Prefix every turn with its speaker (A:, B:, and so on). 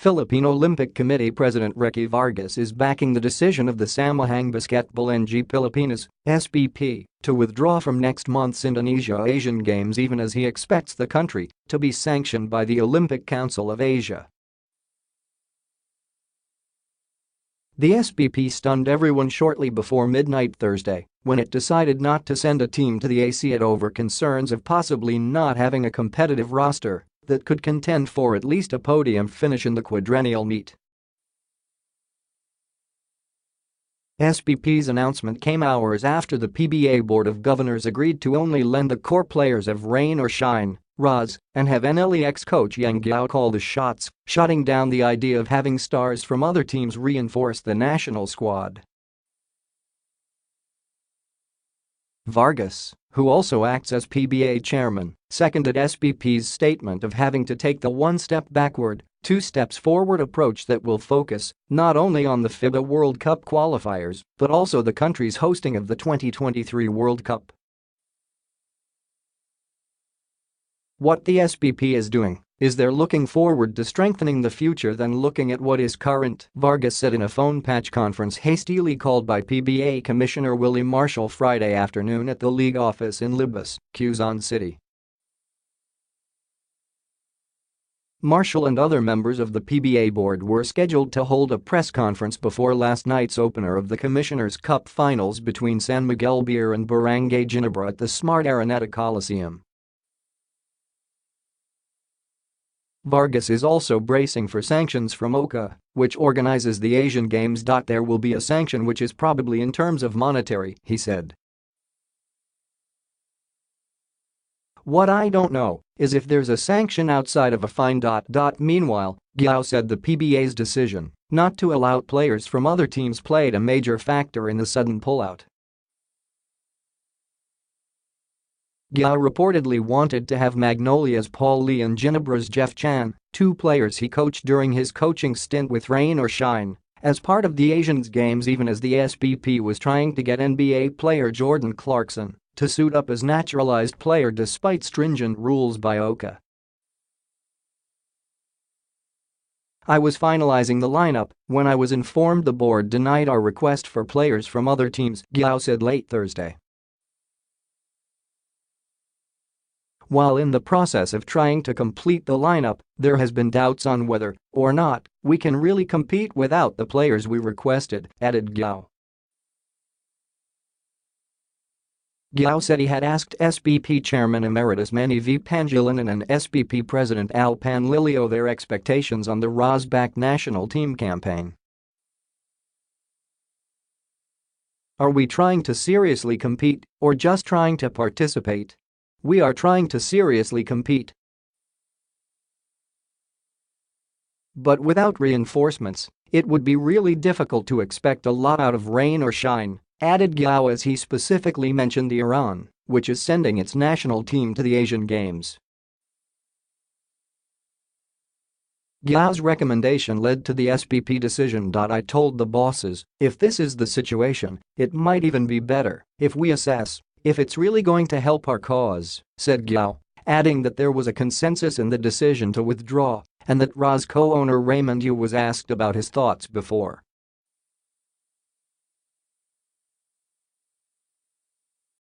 A: Philippine Olympic Committee President Ricky Vargas is backing the decision of the Samahang Basketball ng Pilipinas (SBP) to withdraw from next month's Indonesia Asian Games, even as he expects the country to be sanctioned by the Olympic Council of Asia. The SBP stunned everyone shortly before midnight Thursday when it decided not to send a team to the ASEAN over concerns of possibly not having a competitive roster that could contend for at least a podium finish in the quadrennial meet. SBP's announcement came hours after the PBA Board of Governors agreed to only lend the core players of Rain or Shine, RAS, and have NLEX coach Yang Giao call the shots, shutting down the idea of having stars from other teams reinforce the national squad. Vargas, who also acts as PBA chairman, seconded SBP's statement of having to take the one step backward, two steps forward approach that will focus not only on the FIBA World Cup qualifiers but also the country's hosting of the 2023 World Cup. What the SBP is doing is they're looking forward to strengthening the future than looking at what is current, Vargas said in a phone patch conference hastily called by PBA Commissioner Willie Marshall Friday afternoon at the league office in Libas, Quezon City. Marshall and other members of the PBA board were scheduled to hold a press conference before last night's opener of the Commissioner's Cup finals between San Miguel Beer and Barangay Ginebra at the smart Araneta Coliseum. Vargas is also bracing for sanctions from OCA, which organizes the Asian Games. There will be a sanction which is probably in terms of monetary, he said. What I don't know is if there's a sanction outside of a fine. Meanwhile, Giao said the PBA's decision not to allow players from other teams played a major factor in the sudden pullout. Giao reportedly wanted to have Magnolia's Paul Lee and Ginebra's Jeff Chan, two players he coached during his coaching stint with Rain or Shine, as part of the Asian Games, even as the SBP was trying to get NBA player Jordan Clarkson to suit up as naturalized player despite stringent rules by OCA. I was finalizing the lineup when I was informed the board denied our request for players from other teams, Giao said late Thursday. While in the process of trying to complete the lineup, there has been doubts on whether or not we can really compete without the players we requested, added Giao. Giao said he had asked SBP Chairman Emeritus Manny V. Pangilinan and SBP President Al Panlilio their expectations on the RAS-backed national team campaign. Are we trying to seriously compete or just trying to participate? We are trying to seriously compete. But without reinforcements, it would be really difficult to expect a lot out of Rain or Shine, added Giao as he specifically mentioned the Iran, which is sending its national team to the Asian Games. Gao's recommendation led to the SBP decision. I told the bosses, if this is the situation, it might even be better if we assess if it's really going to help our cause, said Giao, adding that there was a consensus in the decision to withdraw and that RAS co-owner Raymond Yu was asked about his thoughts before